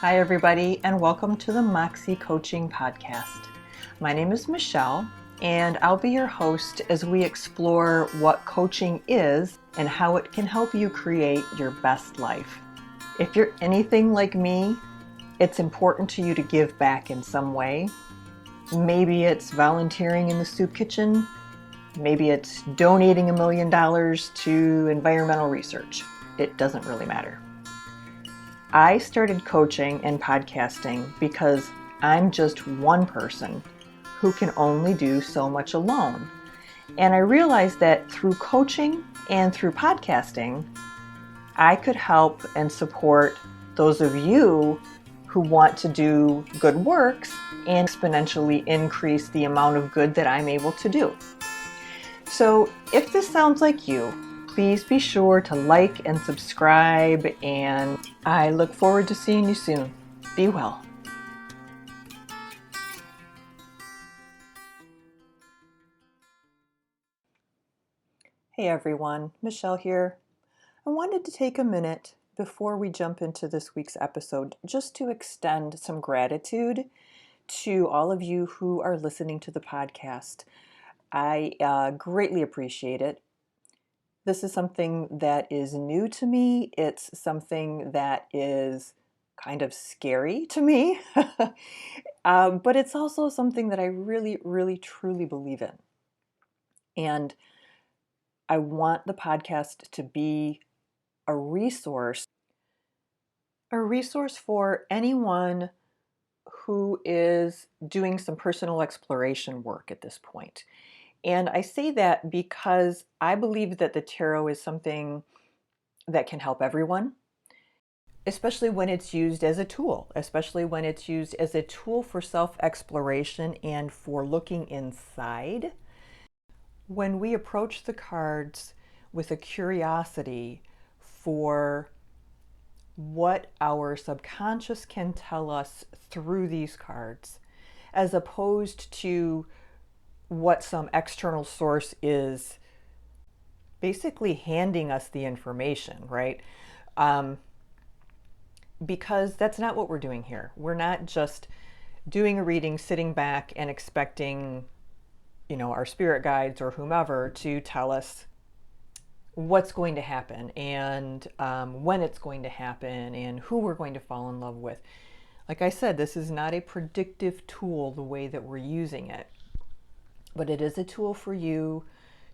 Hi, everybody, and welcome to the Moxie Coaching Podcast. My name is Michelle, and I'll be your host as we explore what coaching is and how it can help you create your best life. If you're anything like me, it's important to you to give back in some way. Maybe it's volunteering in the soup kitchen. Maybe it's donating $1 million to environmental research. It doesn't really matter. I started coaching and podcasting because I'm just one person who can only do so much alone. And I realized that through coaching and through podcasting, I could help and support those of you who want to do good works and exponentially increase the amount of good that I'm able to do. So if this sounds like you, please be sure to like and subscribe, and I look forward to seeing you soon. Be well. Hey everyone, Michelle here. I wanted to take a minute before we jump into this week's episode just to extend some gratitude to all of you who are listening to the podcast. I greatly appreciate it. This is something that is new to me. It's something that is kind of scary to me, but it's also something that I really, really, truly believe in. And I want the podcast to be a resource for anyone who is doing some personal exploration work at this point. And I say that because I believe that the tarot is something that can help everyone, especially when it's used as a tool, for self-exploration and for looking inside. When we approach the cards with a curiosity for what our subconscious can tell us through these cards, as opposed to what some external source is basically handing us the information, right? Because that's not what we're doing here. We're not just doing a reading, sitting back and expecting, our spirit guides or whomever to tell us what's going to happen and when it's going to happen and who we're going to fall in love with. Like I said, this is not a predictive tool the way that we're using it, but it is a tool for you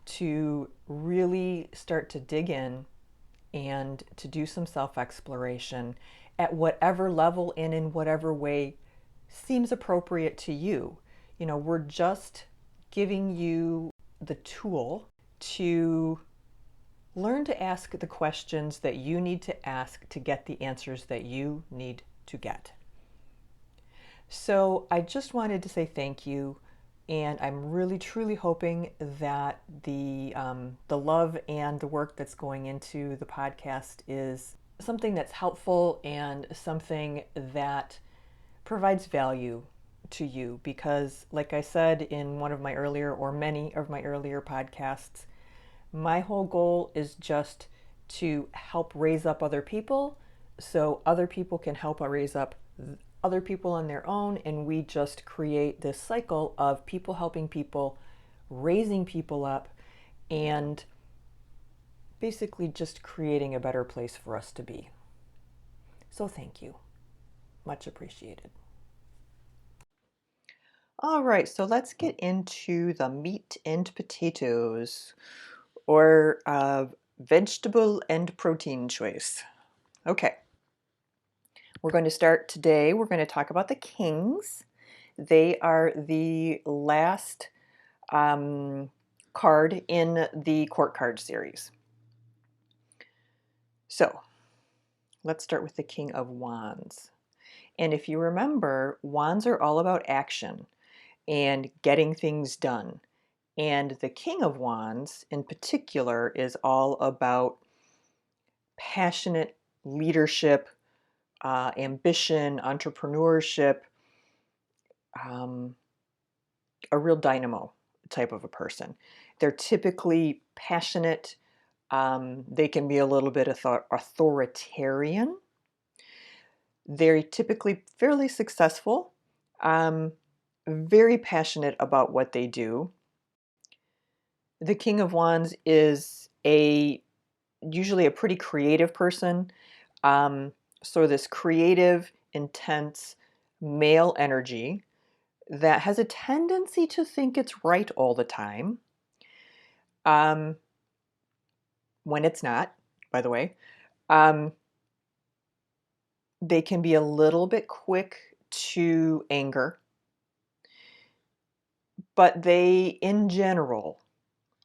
to really start to dig in and to do some self-exploration at whatever level and in whatever way seems appropriate to you. We're just giving you the tool to learn to ask the questions that you need to ask to get the answers that you need to get. So I just wanted to say thank you. And I'm really, truly hoping that the love and the work that's going into the podcast is something that's helpful and something that provides value to you. Because, like I said in one of my earlier, or many of my earlier podcasts, my whole goal is just to help raise up other people so other people can help raise up other people on their own, and we just create this cycle of people helping people, raising people up, and basically just creating a better place for us to be. So thank you. Much appreciated. All right, so let's get into the meat and potatoes, or vegetable and protein choice. Okay. We're going to start today. We're going to talk about the Kings. They are the last card in the court card series. So let's start with the King of Wands. And if you remember, wands are all about action and getting things done. And the King of Wands in particular is all about passionate leadership, ambition, entrepreneurship, a real dynamo type of a person. They're typically passionate. They can be a little bit authoritarian. They're typically fairly successful, very passionate about what they do. The King of Wands is usually a pretty creative person. So this creative, intense male energy that has a tendency to think it's right all the time, when it's not, by the way. They can be a little bit quick to anger, but they, in general,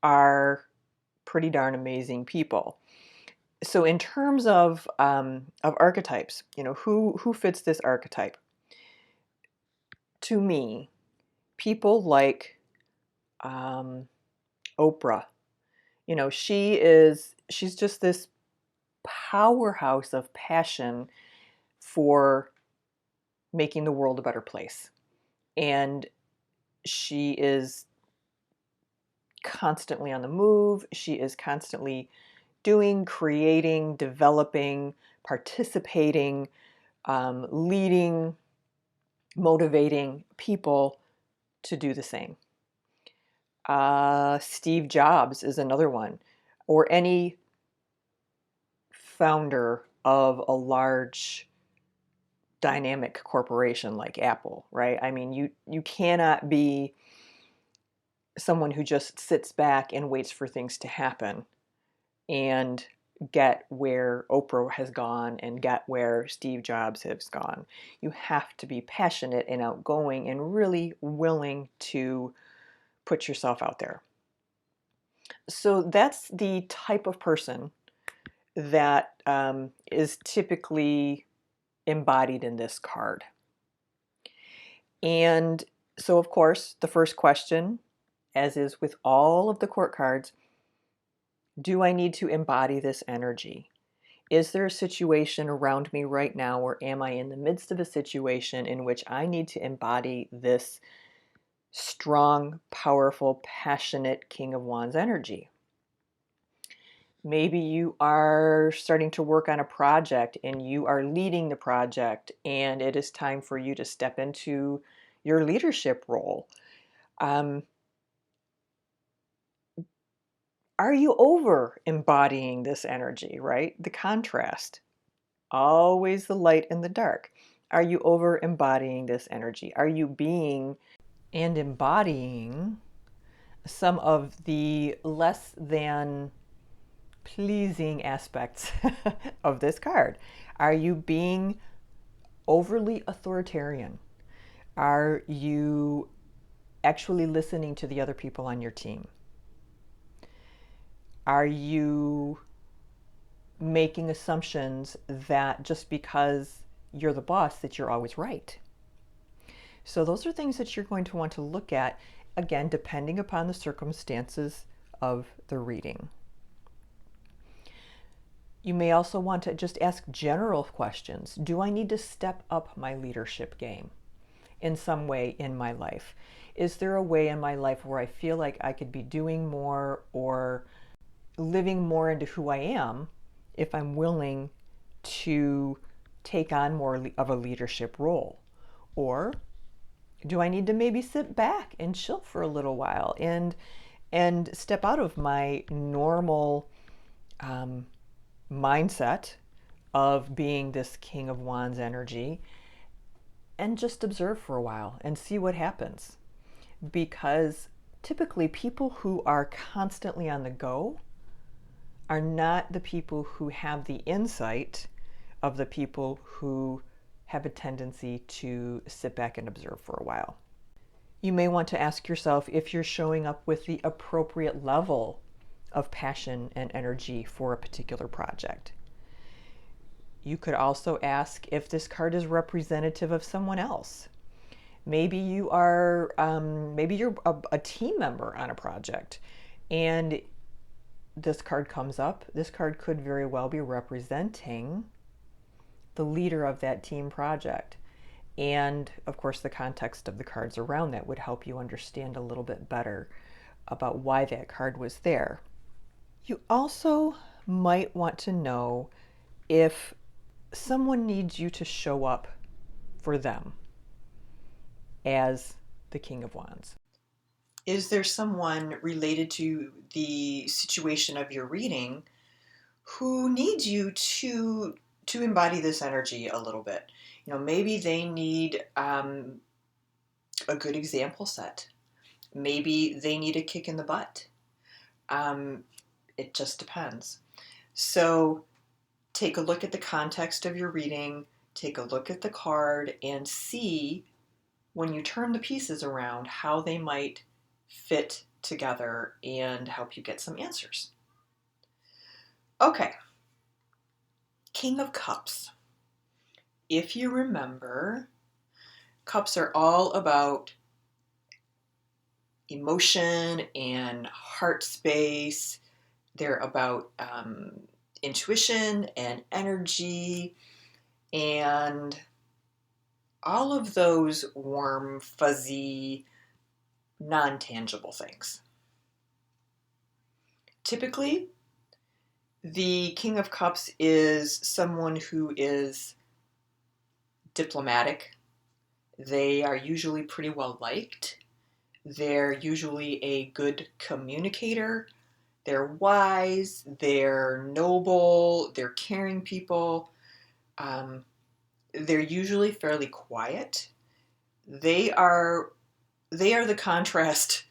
are pretty darn amazing people. So in terms of archetypes, who fits this archetype? To me, people like Oprah. She's just this powerhouse of passion for making the world a better place. And she is constantly on the move. She is constantly doing, creating, developing, participating, leading, motivating people to do the same. Steve Jobs is another one, or any founder of a large dynamic corporation like Apple, right? I mean, you cannot be someone who just sits back and waits for things to happen and get where Oprah has gone and get where Steve Jobs has gone. You have to be passionate and outgoing and really willing to put yourself out there. So that's the type of person that is typically embodied in this card. And so, of course, the first question, as is with all of the court cards, do I need to embody this energy? Is there a situation around me right now, or am I in the midst of a situation in which I need to embody this strong, powerful, passionate King of Wands energy? Maybe you are starting to work on a project and you are leading the project, and it is time for you to step into your leadership role. Are you over embodying this energy, right? The contrast, always the light and the dark. Are you over embodying this energy? Are you being and embodying some of the less than pleasing aspects of this card? Are you being overly authoritarian? Are you actually listening to the other people on your team? Are you making assumptions that just because you're the boss that you're always right? So those are things that you're going to want to look at, again, depending upon the circumstances of the reading. You may also want to just ask general questions. Do I need to step up my leadership game in some way in my life? Is there a way in my life where I feel like I could be doing more or living more into who I am if I'm willing to take on more of a leadership role? Or do I need to maybe sit back and chill for a little while and step out of my normal mindset of being this King of Wands energy and just observe for a while and see what happens? Because typically people who are constantly on the go are not the people who have the insight of the people who have a tendency to sit back and observe for a while. You may want to ask yourself if you're showing up with the appropriate level of passion and energy for a particular project. You could also ask if this card is representative of someone else. Maybe you are, maybe you're a team member on a project, and this card comes up. This card could very well be representing the leader of that team project. And of course, the context of the cards around that would help you understand a little bit better about why that card was there. You also might want to know if someone needs you to show up for them as the King of Wands? Is there someone related to the situation of your reading who needs you to embody this energy a little bit? Maybe they need a good example set. Maybe they need a kick in the butt. It just depends. So take a look at the context of your reading, take a look at the card, and see when you turn the pieces around how they might fit together and help you get some answers. Okay, King of Cups. If you remember, cups are all about emotion and heart space. They're about intuition and energy and all of those warm, fuzzy, non-tangible things. Typically, the King of Cups is someone who is diplomatic. They are usually pretty well liked. They're usually a good communicator. They're wise, they're noble, they're caring people. They're usually fairly quiet. They are the contrast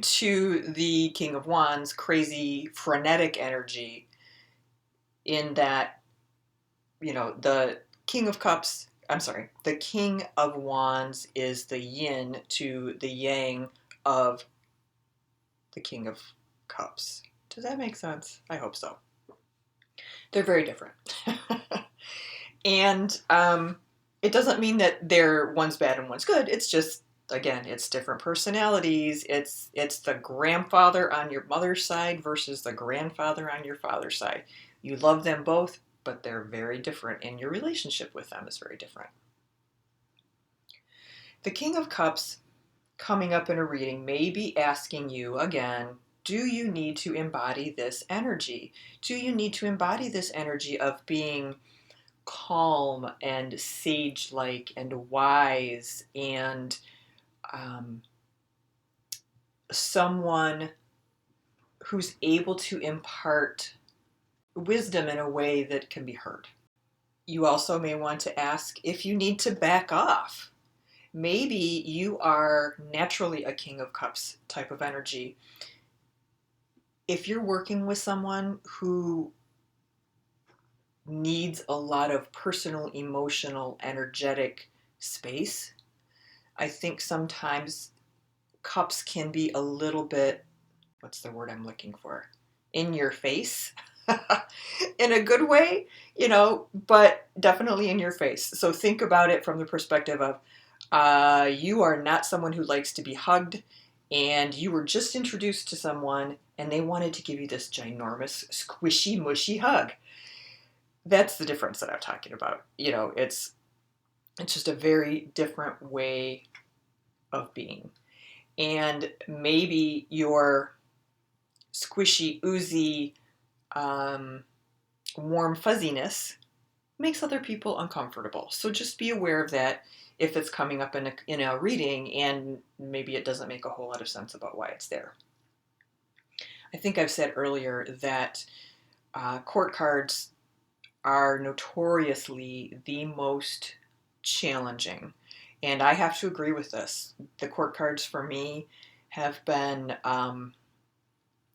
to the King of Wands' crazy, frenetic energy, in that, the King of Cups, the King of Wands is the yin to the yang of the King of Cups. Does that make sense? I hope so. They're very different. And it doesn't mean that one's bad and one's good. It's just, again, it's different personalities. It's the grandfather on your mother's side versus the grandfather on your father's side. You love them both, but they're very different, and your relationship with them is very different. The King of Cups coming up in a reading may be asking you again, do you need to embody this energy? Do you need to embody this energy of being calm and sage-like and wise and someone who's able to impart wisdom in a way that can be heard? You also may want to ask if you need to back off. Maybe you are naturally a King of Cups type of energy. If you're working with someone who needs a lot of personal, emotional, energetic space, I think sometimes cups can be a little bit, what's the word I'm looking for? In your face. In a good way, but definitely in your face. So think about it from the perspective of you are not someone who likes to be hugged, and you were just introduced to someone and they wanted to give you this ginormous, squishy, mushy hug. That's the difference that I'm talking about. It's just a very different way of being. And maybe your squishy, oozy, warm fuzziness makes other people uncomfortable. So just be aware of that if it's coming up in a reading and maybe it doesn't make a whole lot of sense about why it's there. I think I've said earlier that court cards are notoriously the most challenging. And I have to agree with this. The court cards for me have been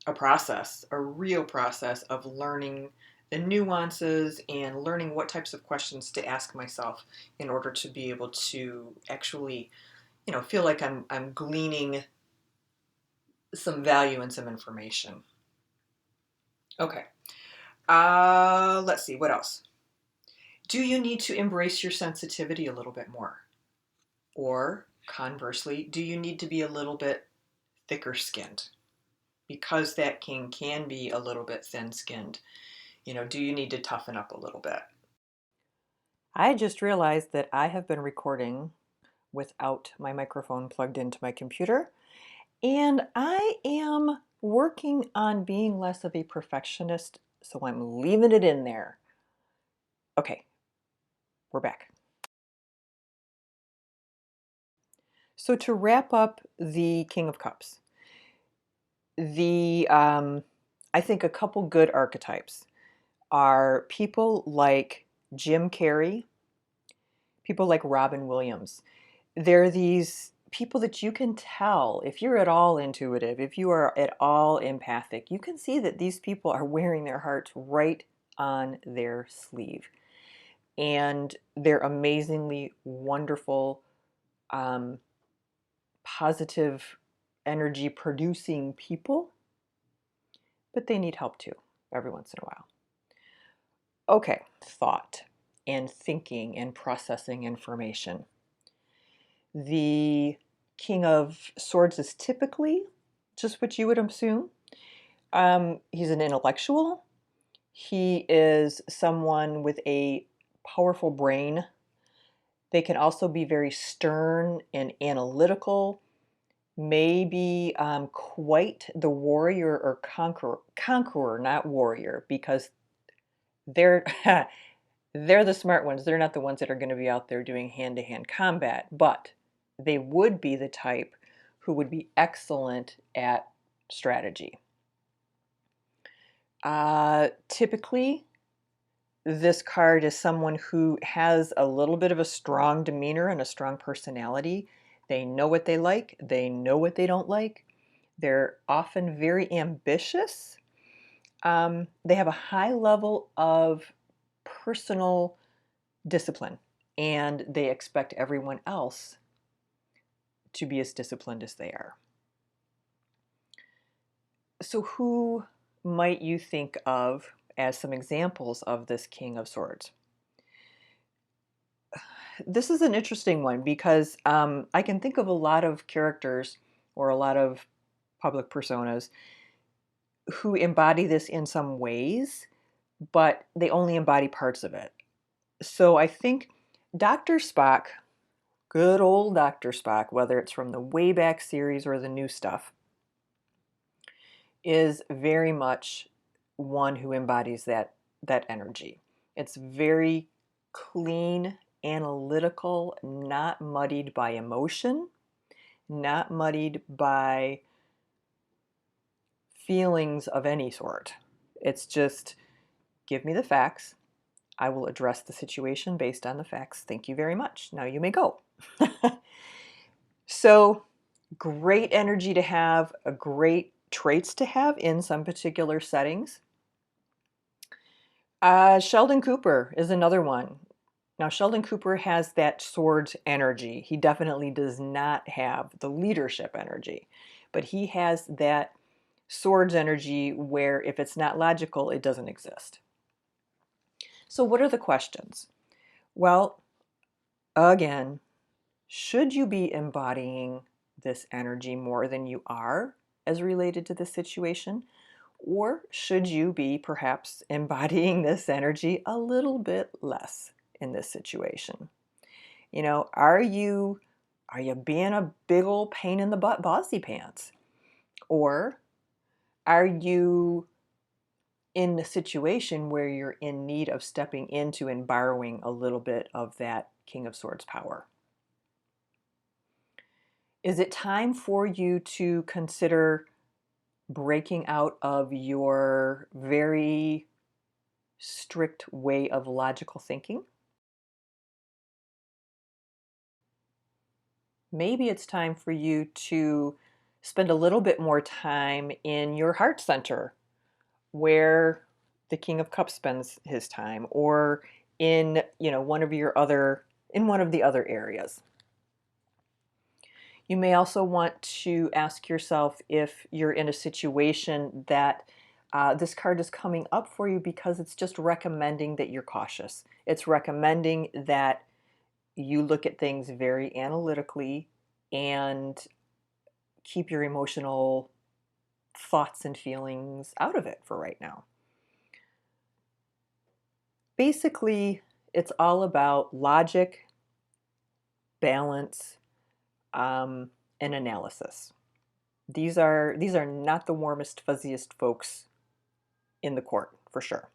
a process, a real process of learning the nuances and learning what types of questions to ask myself in order to be able to actually, feel like I'm gleaning some value and some information. Okay. Let's see, what else? Do you need to embrace your sensitivity a little bit more? Or conversely, do you need to be a little bit thicker skinned? Because that king can be a little bit thin skinned. Do you need to toughen up a little bit? I just realized that I have been recording without my microphone plugged into my computer, and I am working on being less of a perfectionist, so I'm leaving it in there. Okay, We're back. So to wrap up the King of Cups, I think a couple good archetypes are people like Jim Carrey, people like Robin Williams. They're these people that you can tell, if you're at all intuitive, if you are at all empathic, you can see that these people are wearing their hearts right on their sleeve. And they're amazingly wonderful, positive energy producing people, but they need help too every once in a while. Okay, thought and thinking and processing information. The King of Swords is typically just what you would assume. He's an intellectual. He is someone with a powerful brain. They can also be very stern and analytical, maybe quite the warrior or conqueror, not warrior, because they're they're the smart ones. They're not the ones that are going to be out there doing hand-to-hand combat, but they would be the type who would be excellent at strategy. Typically, this card is someone who has a little bit of a strong demeanor and a strong personality. They know what they like. They know what they don't like. They're often very ambitious. They have a high level of personal discipline, and they expect everyone else to be as disciplined as they are. So who might you think of as some examples of this King of Swords? This is an interesting one because I can think of a lot of characters or a lot of public personas who embody this in some ways, but they only embody parts of it. So I think Dr. Spock, good old Dr. Spock, whether it's from the Wayback series or the new stuff, is very much one who embodies that energy. It's very clean, analytical, not muddied by emotion, not muddied by feelings of any sort. It's just, give me the facts. I will address the situation based on the facts. Thank you very much. Now you may go. So, great energy to have, a great traits to have in some particular settings. Sheldon Cooper is another one. Now, Sheldon Cooper has that swords energy. He definitely does not have the leadership energy, but he has that swords energy where if it's not logical, it doesn't exist. So what are the questions? Well, again, should you be embodying this energy more than you are as related to this situation? Or should you be perhaps embodying this energy a little bit less in this situation? You know, are you being a big old pain in the butt bossy pants? Or are you in a situation where you're in need of stepping into and borrowing a little bit of that King of Swords power? Is it time for you to consider breaking out of your very strict way of logical thinking? Maybe it's time for you to spend a little bit more time in your heart center, where the King of Cups spends his time, or in, you know, one of the other areas. You may also want to ask yourself if you're in a situation that this card is coming up for you because it's just recommending that you're cautious. It's recommending that you look at things very analytically and keep your emotional thoughts and feelings out of it for right now. Basically, it's all about logic, balance, and analysis. These are not the warmest, fuzziest folks in the court, for sure.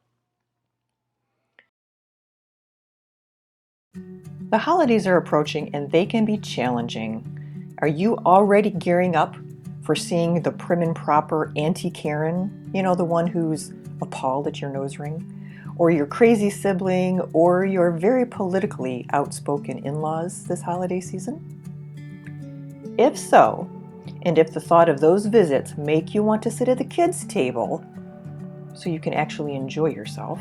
The holidays are approaching and they can be challenging. Are you already gearing up for seeing the prim and proper Auntie Karen? You know, the one who's appalled at your nose ring? Or your crazy sibling, or your very politically outspoken in-laws this holiday season? If so, and if the thought of those visits make you want to sit at the kids' table so you can actually enjoy yourself,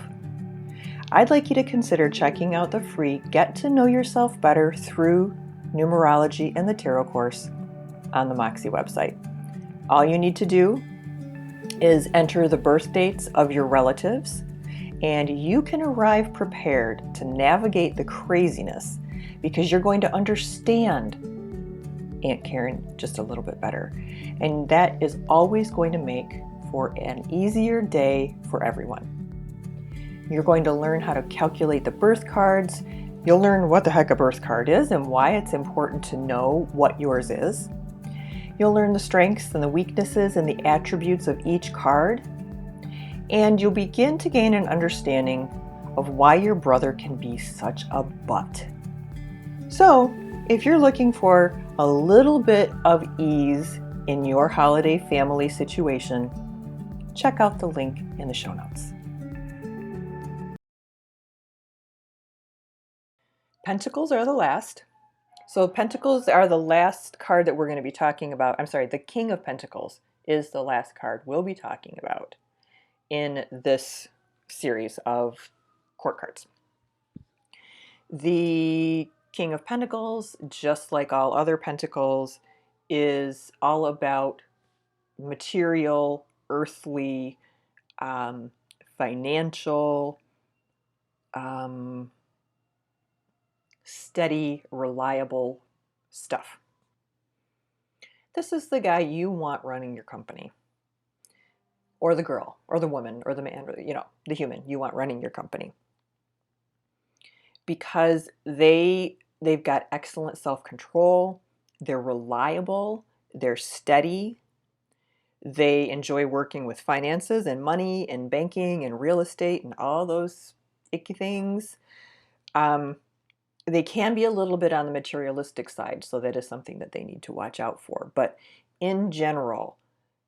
I'd like you to consider checking out the free Get to Know Yourself Better through Numerology and the Tarot course on the Moxie website. All you need to do is enter the birth dates of your relatives, and you can arrive prepared to navigate the craziness because you're going to understand Aunt Karen just a little bit better. And that is always going to make for an easier day for everyone. You're going to learn how to calculate the birth cards. You'll learn what the heck a birth card is and why it's important to know what yours is. You'll learn the strengths and the weaknesses and the attributes of each card. And you'll begin to gain an understanding of why your brother can be such a butt. So, if you're looking for a little bit of ease in your holiday family situation, check out the link in the show notes. Pentacles are the last. So Pentacles are the last card that we're going to be talking about. I'm sorry, the King of Pentacles is the last card we'll be talking about in this series of court cards. The King of Pentacles, just like all other Pentacles, is all about material, earthly, financial, steady, reliable stuff. This is the guy you want running your company, or the girl, or the woman, or the man, or the human you want running your company, because they've got excellent self-control, they're reliable, they're steady, they enjoy working with finances and money and banking and real estate and all those icky things. They can be a little bit on the materialistic side, so that is something that they need to watch out for. But in general,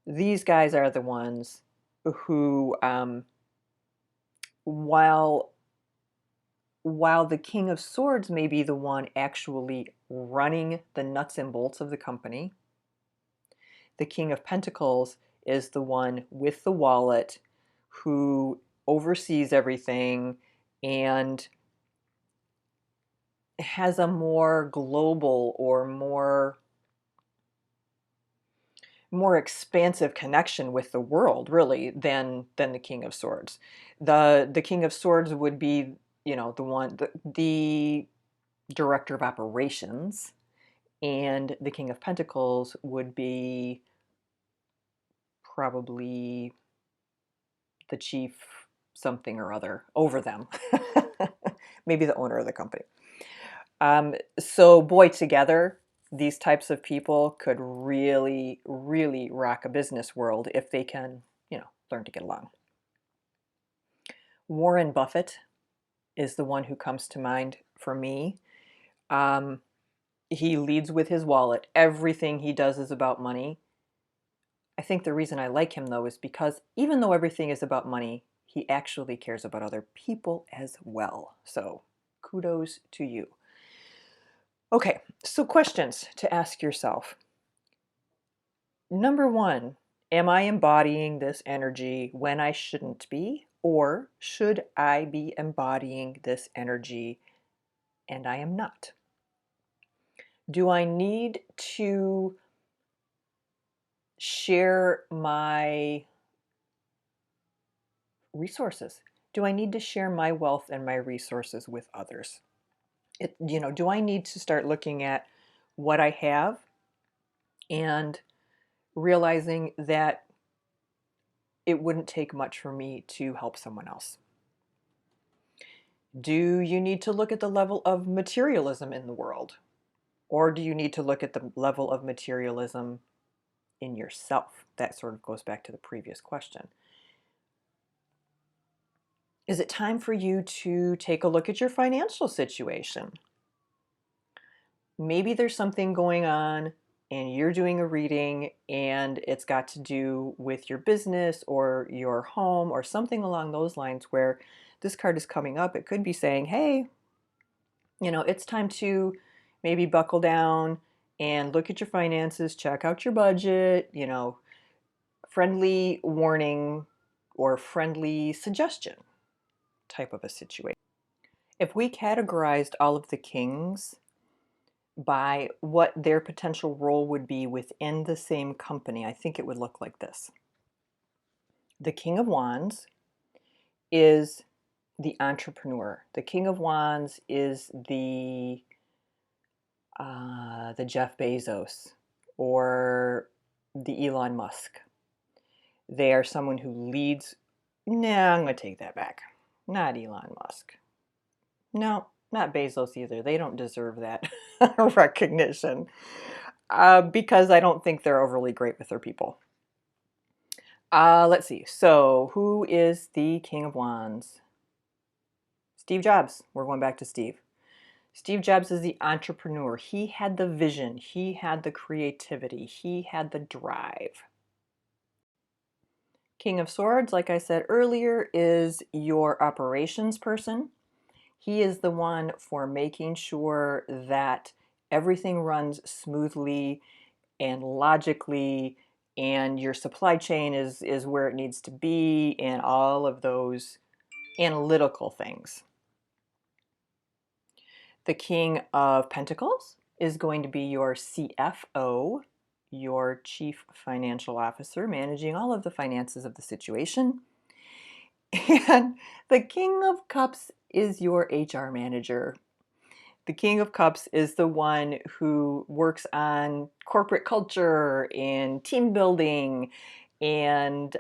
these guys are the ones who, while the King of Swords may be the one actually running the nuts and bolts of the company, the King of Pentacles is the one with the wallet who oversees everything and has a more global or more expansive connection with the world, really, than the King of Swords. The King of Swords would be, the director of operations, and the King of Pentacles would be probably the chief something or other over them. Maybe the owner of the company. So boy, together, these types of people could really, really rock a business world if they can, learn to get along. Warren Buffett is the one who comes to mind for me. He leads with his wallet. Everything he does is about money. I think the reason I like him, though, is because even though everything is about money, he actually cares about other people as well. So kudos to you. Okay, so questions to ask yourself. Number one, am I embodying this energy when I shouldn't be? Or should I be embodying this energy and I am not? Do I need to share my resources? Do I need to share my wealth and my resources with others? Do I need to start looking at what I have and realizing that it wouldn't take much for me to help someone else? Do you need to look at the level of materialism in the world? Or do you need to look at the level of materialism in yourself? That sort of goes back to the previous question. Is it time for you to take a look at your financial situation? Maybe there's something going on and you're doing a reading and it's got to do with your business or your home or something along those lines where this card is coming up. It could be saying, hey, it's time to maybe buckle down and look at your finances, check out your budget, friendly warning or friendly suggestion type of a situation. If we categorized all of the kings by what their potential role would be within the same company, I think it would look like this. The King of Wands is the entrepreneur. The King of Wands is the Jeff Bezos or the Elon Musk. They are someone who leads. No, I'm going to take that back. Not Elon Musk. No, not Bezos either. They don't deserve that recognition because I don't think they're overly great with their people. Let's see. So who is the King of Wands? Steve Jobs. We're going back to Steve. Steve Jobs is the entrepreneur. He had the vision. He had the creativity. He had the drive. King of Swords, like I said earlier, is your operations person. He is the one for making sure that everything runs smoothly and logically, and your supply chain is where it needs to be, and all of those analytical things. The King of Pentacles is going to be your CFO, your Chief Financial Officer, managing all of the finances of the situation. And the King of Cups is your HR manager. The King of Cups is the one who works on corporate culture and team building and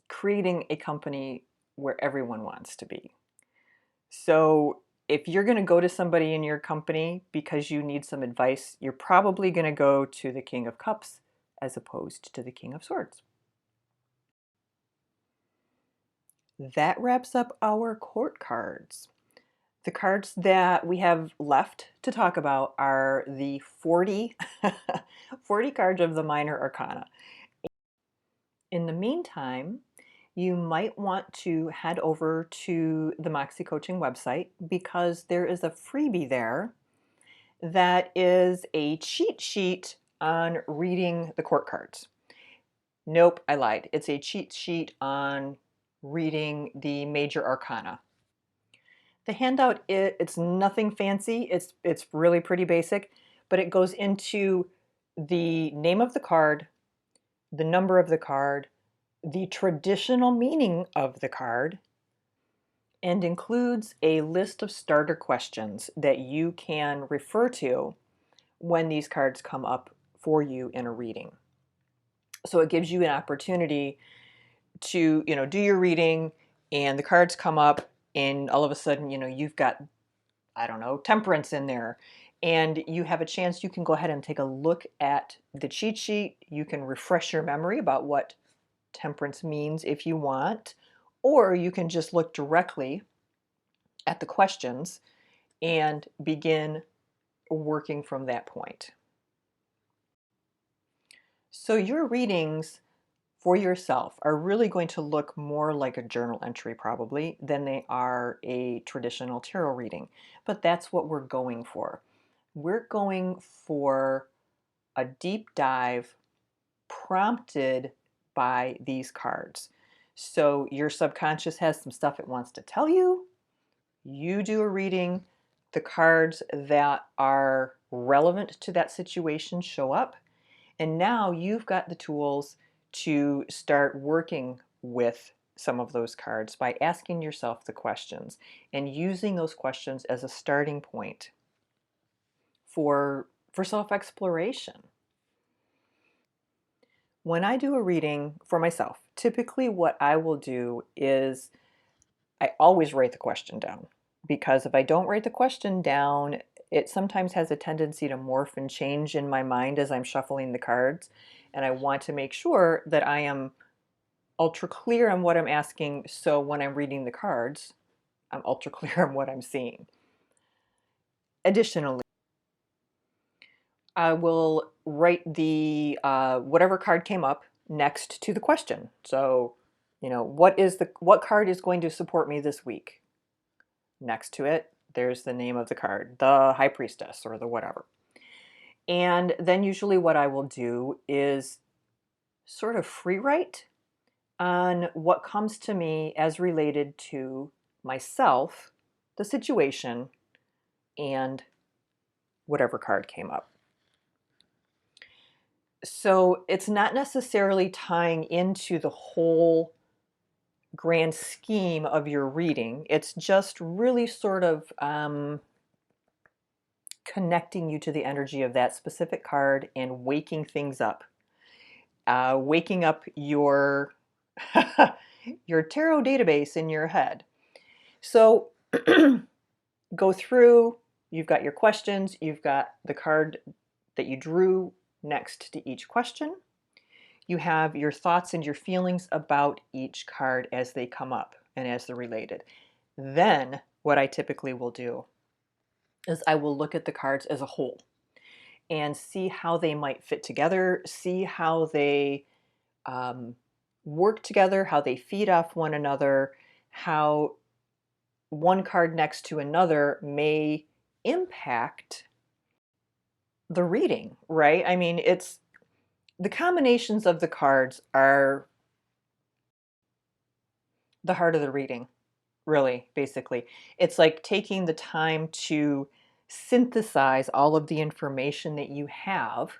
creating a company where everyone wants to be. So if you're going to go to somebody in your company because you need some advice, you're probably going to go to the King of Cups as opposed to the King of Swords. That wraps up our court cards. The cards that we have left to talk about are the 40 cards of the Minor Arcana. In the meantime, you might want to head over to the Moxie Coaching website because there is a freebie there that is a cheat sheet on reading the court cards. Nope, I lied. It's a cheat sheet on reading the Major Arcana. The handout, it's nothing fancy. It's really pretty basic, but it goes into the name of the card, the number of the card, the traditional meaning of the card, and includes a list of starter questions that you can refer to when these cards come up for you in a reading. So it gives you an opportunity to, do your reading and the cards come up and all of a sudden, you've got, I don't know, temperance in there. And you have a chance, you can go ahead and take a look at the cheat sheet. You can refresh your memory about what temperance means if you want, or you can just look directly at the questions and begin working from that point. So your readings for yourself are really going to look more like a journal entry probably than they are a traditional tarot reading. But that's what we're going for. We're going for a deep dive prompted by these cards. So your subconscious has some stuff it wants to tell you. You do a reading. The cards that are relevant to that situation show up. And now you've got the tools to start working with some of those cards by asking yourself the questions and using those questions as a starting point for self-exploration. When I do a reading for myself, typically what I will do is I always write the question down, because if I don't write the question down, it sometimes has a tendency to morph and change in my mind as I'm shuffling the cards. And I want to make sure that I am ultra clear on what I'm asking, so when I'm reading the cards, I'm ultra clear on what I'm seeing. Additionally, I will write the whatever card came up next to the question. So, what card is going to support me this week? Next to it, there's the name of the card, the High Priestess or the whatever. And then usually what I will do is sort of free write on what comes to me as related to myself, the situation, and whatever card came up. So it's not necessarily tying into the whole grand scheme of your reading. It's just really sort of connecting you to the energy of that specific card and waking things up. Waking up your your tarot database in your head. So go through, you've got your questions, you've got the card that you drew next to each question. You have your thoughts and your feelings about each card as they come up and as they're related. Then what I typically will do is I will look at the cards as a whole and see how they might fit together, see how they work together, how they feed off one another, how one card next to another may impact the reading, right? I mean, it's the combinations of the cards are the heart of the reading, really, basically. It's like taking the time to synthesize all of the information that you have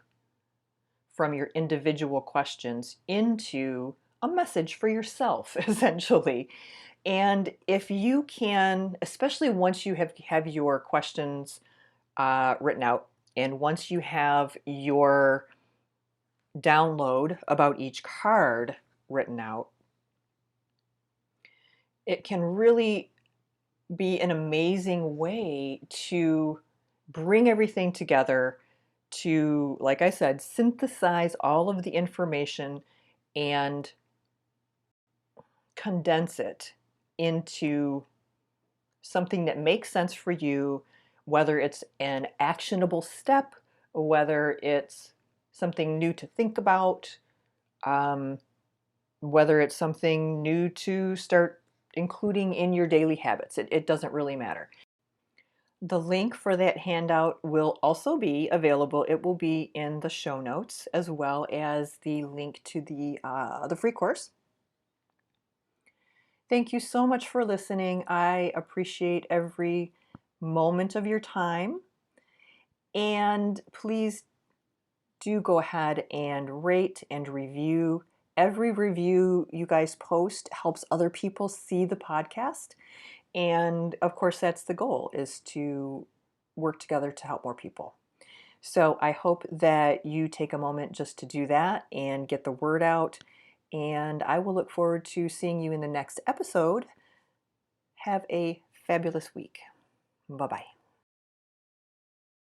from your individual questions into a message for yourself, essentially. And if you can, especially once you have your questions written out, and once you have your download about each card written out, it can really be an amazing way to bring everything together to, like I said, synthesize all of the information and condense it into something that makes sense for you, whether it's an actionable step, whether it's something new to think about, um, whether it's something new to start including in your daily habits. It doesn't really matter. The link for that handout will also be available. It will be in the show notes, as well as the link to the free course. Thank you so much for listening. I appreciate every moment of your time. And please do go ahead and rate and review. Every review you guys post helps other people see the podcast. And of course, that's the goal, is to work together to help more people. So I hope that you take a moment just to do that and get the word out. And I will look forward to seeing you in the next episode. Have a fabulous week. Bye-bye.